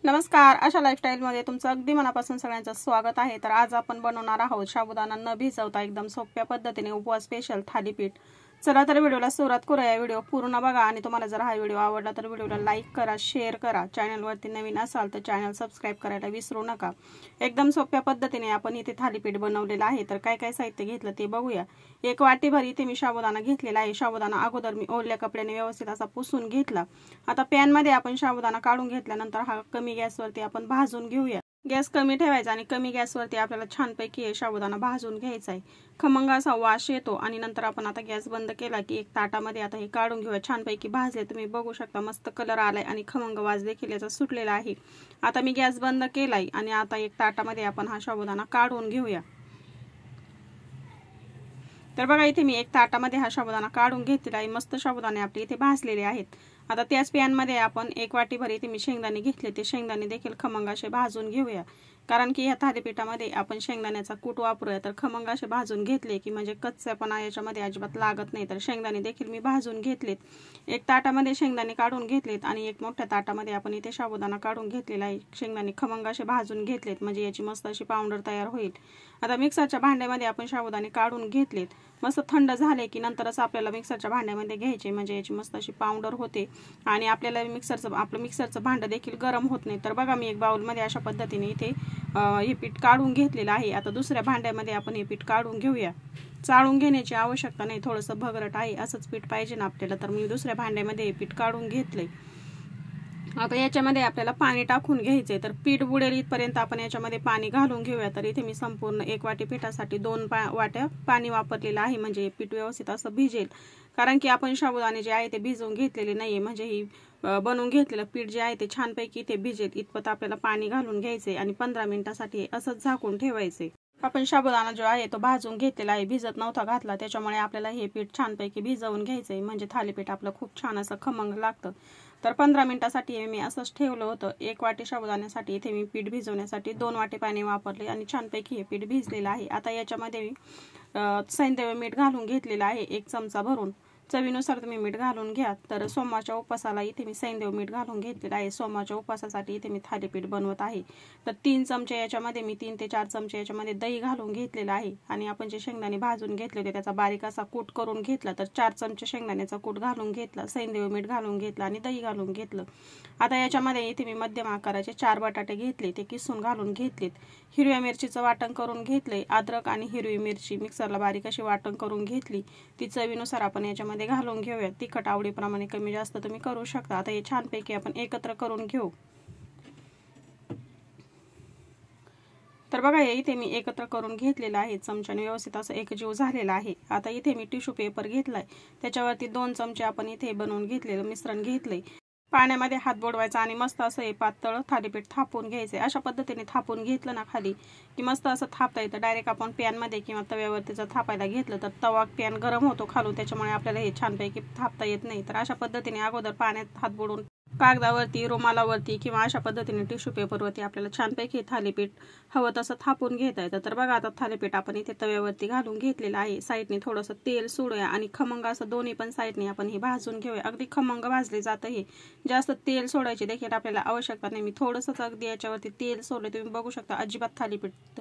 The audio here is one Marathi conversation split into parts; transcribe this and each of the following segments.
नमस्कार, आशा लाईफस्टाईल मध्ये तुमचं अगदी मनापासून सगळ्यांचं स्वागत आहे। तर आज आपण बनवणार आहोत साबुदाणा न भिजवता एकदम सोप्या पद्धतीने उपवास स्पेशल थालीपीठ। चला तर व्हिडिओला सुरुवात करूया। व्हिडिओ पूर्ण बघा आणि तुम्हाला जर हा व्हिडिओ आवडला तर व्हिडिओला लाईक करा, शेअर करा। चॅनलवरती नवीन असाल तर चॅनल सबस्क्राइब करायला विसरू नका। एकदम सोप्या पद्धतीने आपण इथे थालीपीठ बनवलेलं आहे। तर काय काय साहित्य घेतलं ते बघूया। एक वाटीभर इथे मी साबुदाणा घेतलेला आहे। साबुदाणा अगोदर मी ओल्या कपड्याने व्यवस्थित असा पुसून घेतला। आता पॅन मध्ये आपण साबुदाणा काढून घेतल्यानंतर हा कमी गॅसवरती आपण भाजून घेऊया। गॅस कमी ठेवायचा आणि कमी गॅसवरती आपल्याला छानपैकी हे साबुदाणा भाजून घ्यायचा आहे। खमंग असा वास येतो आणि नंतर आपण आता गॅस बंद केला की एक ताटामध्ये आता हे काढून घेऊया। छानपैकी भाजले, तुम्ही बघू शकता मस्त कलर आलाय आणि खमंग वास देखील याचा सुटलेला आहे। आता मी गॅस बंद केलाय आणि आता एक ताटामध्ये आपण हा साबुदाणा काढून घेऊया। तर बघा इथे मी एक ताटामध्ये हा साबुदाणा काढून घेतलेला आहे। मस्त साबुदाणे आपले इथे भाजलेले आहेत। आता त्याच पॅन मध्ये आपण एक वाटीभर इथे मी शेंगदाणे घेतले, ते शेंगदाणे देखील खमंग असे भाजून घेऊया। कारण की या थालीपीठामध्ये आपण शेंगदाण्याचा कूट वापरूया। तर खमंग असे भाजून घेतले की म्हणजे कच्चेपणा याच्यामध्ये अजिबात लागत नाही। तर शेंगदाणे देखील मी भाजून घेतलेत। एक ताटामध्ये शेंगदाणे काढून घेतलेत आणि एक मोठ्या ताटामध्ये आपण इथे साबुदाणा काढून घेतलेला आहे। शेंगदाणे खमंग असे भाजून घेतलेत म्हणजे याची मस्त अशी पावडर तयार होईल। आता मिक्सरच्या भांड्यामध्ये आपण साबुदाणे काढून घेतलेत। मस्त थंड झाले की नंतरच आपल्याला मिक्सरच्या भांड्यामध्ये घ्यायचे म्हणजे याची मस्त अशी पावडर होते आणि आपल्याला आपलं मिक्सरचं भांड देखील गरम होत नाही। तर बघा मी एक बाउल मध्ये अशा पद्धतीने इथे हे पीठ काढून घेतलेलं आहे। आता दुसऱ्या भांड्यामध्ये आपण हे पीठ काढून घेऊया। चाळून घेण्याची आवश्यकता नाही, थोडंसं भगरट आहे असंच पीठ पाहिजे ना आपल्याला। तर मी दुसऱ्या भांड्यामध्ये हे पीठ काढून घेतलंय। आता याच्यामध्ये आपल्याला पाणी टाकून घ्यायचे। तर पीठ बुडेल इथपर्यंत आपण याच्यामध्ये पाणी घालून घेऊया। तर इथे मी संपूर्ण एक वाटी पिठासाठी 2 वाट्या पाणी वापरलेलं आहे म्हणजे पीठ व्यवस्थित असं भिजेल। कारण की आपण साबुदाणे जे आहे ते भिजवून घेतलेले नाहीये, म्हणजे ही बनवून घेतलेलं पीठ जे आहे ते छानपैकी इथे भिजेल इतपत आपल्याला पाणी घालून घ्यायचे आणि 15 मिनिटांसाठी असंच झाकून ठेवायचे। आपण साबुदाणा जो आहे तो भाजून घेतलेला आहे, भिजत नव्हता घातला, त्याच्यामुळे आपल्याला हे पीठ छानपैकी भिजवून घ्यायचंय म्हणजे थालीपीठ आपलं खूप छान असं खमंग लागतं। तर 15 मिनिटांसाठी मी असंच ठेवलं होतं। एक वाटी साबुदाण्यासाठी इथे मी पीठ भिजवण्यासाठी 2 वाटी पाणी वापरले आणि छानपैकी हे पीठ भिजलेलं आहे। आता याच्यामध्ये मी सैंधव मीठ घालून घेतलेलं आहे 1 चमचा भरून। चवीनुसार तुम्ही मीठ घालून घ्या। तर सोमवारच्या उपवासाला इथे मी सैंधव मीठ घालून घेतलेलं आहे। सोमवारच्या उपवासासाठी इथे मी थालीपीठ बनवत आहे। तर 3 चमचे याच्यामध्ये मी 3 ते 4 चमचे याच्यामध्ये दही घालून घेतलेलं आहे आणि आपण जे शेंगदाणे भाजून घेतले होते त्याचा बारीक असा कूट करून घेतला। तर 4 चमचे शेंगदाण्याचा कूट घालून घेतला, सैंधव मीठ घालून घेतलं आणि दही घालून घेतलं। आता याच्यामध्ये इथे मी मध्यम आकाराचे 4 बटाटे घेतले, ते किसून घालून घेतलेत। हिरव्या मिरचीचं वाटण करून घेतले। अद्रक आणि हिरवी मिरची मिक्सरला बारीक अशी वाटण करून घेतली, ती चवीनुसार आपण याच्यामध्ये घालून घेऊया। तिखट आवडीप्रमाणे कमी जास्त तुम्ही करू शकता। आता हे छानपैकी आपण एकत्र करून घेऊ। तर बघा इथे मी एकत्र करून घेतलेलं आहे, चमच्याने व्यवस्थित असं एकजीव झालेला आहे। आता इथे मी टिश्यू पेपर घेतलाय, त्याच्यावरती 2 चमचे आपण इथे बनवून घेतलेलं मिश्रण घेतलंय। पाण्यामध्ये हात बुडवायचा आणि मस्त असं हे पातळ थालीपीठ थापून घ्यायचे। अशा पद्धतीने थापून घेतलं ना खाली की मस्त असं थापता येतं। डायरेक्ट आपण पॅन मध्ये किंवा तव्यावरती जर थापायला घेतलं तर तवा पॅन गरम होतो खालून, त्याच्यामुळे आपल्याला हे छानपैकी थापता येत नाही। तर अशा पद्धतीने अगोदर पाण्यात हात बुडवून कागदावरती, रुमालावरती किंवा अशा पद्धतीने टिश्यू पेपरवरती आपल्याला छानपैकी थालीपीठ हवं तसं थापून घेता येतं। तर बघा आता थालीपीठ आपण इथे तव्यावरती घालून घेतलेलं आहे। साईडने थोडंसं तेल सोडूया आणि खमंग असं दोन्ही पण साईडने आपण हे भाजून घेऊया। अगदी खमंग भाजले जातं हे, जास्त तेल सोडायची देखील आपल्याला आवश्यकता नाही। मी थोडंसंच अगदी याच्यावरती तेल सोडले, तुम्ही बघू शकता अजिबात थालीपीठ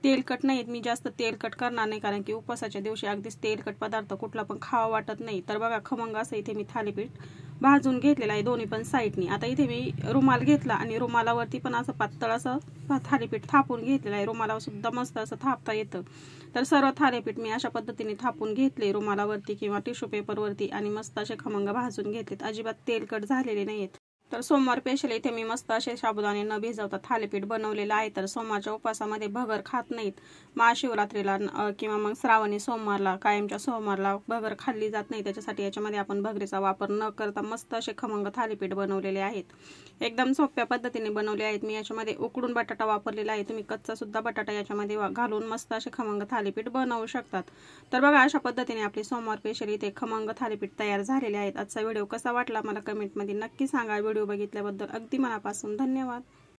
तेलकट नाहीत। मी जास्त तेलकट करणार नाही कारण की उपवासाच्या दिवशी अगदीच तेलकट पदार्थ कुठला पण खावा वाटत नाही। तर बघा खमंग असं इथे मी थालीपीठ भाजून घेतलेलं आहे दोन्ही पण साईडनी। आता इथे मी रुमाल घेतला आणि रुमालावरती पण असं पातळ असं थालीपीठ थापून घेतलेलं आहे। रुमालावर सुद्धा मस्त असं थापता येतं। तर सर्व थालीपीठ मी अशा पद्धतीने थापून घेतले रुमालावरती किंवा टिश्यू पेपरवरती आणि मस्त असे खमंग भाजून घेतलेत, अजिबात तेलकट झालेले नाहीत। तर सोमवार स्पेशल इथे मी मस्त असे साबुदाणे न भिजवता थालीपीठ बनवलेलं आहे। तर सोमवारच्या उपवासामध्ये भगर खात नाहीत, महाशिवरात्रीला किंवा मग श्रावणी सोमवारला, कायमच्या सोमवारला भगर खाल्ली जात नाही, त्याच्यासाठी याच्यामध्ये आपण भगरीचा वापर न करता मस्त असे खमंग थालीपीठ बनवलेले आहेत। एकदम सोप्या पद्धतीने बनवले आहेत। मी याच्यामध्ये उकडून बटाटा वापरलेला आहे, तुम्ही कच्चा सुद्धा बटाटा याच्यामध्ये घालून मस्त असे खमंग थालीपीठ बनवू शकतात। तर बघा अशा पद्धतीने आपले सोमवार स्पेशल इथे खमंग थालीपीठ तयार झालेले आहेत। आजचा व्हिडिओ कसा वाटला मला कमेंटमध्ये नक्की सांगा। व्हिडिओ बघितल्याबद्दल अगदी मनापासून धन्यवाद।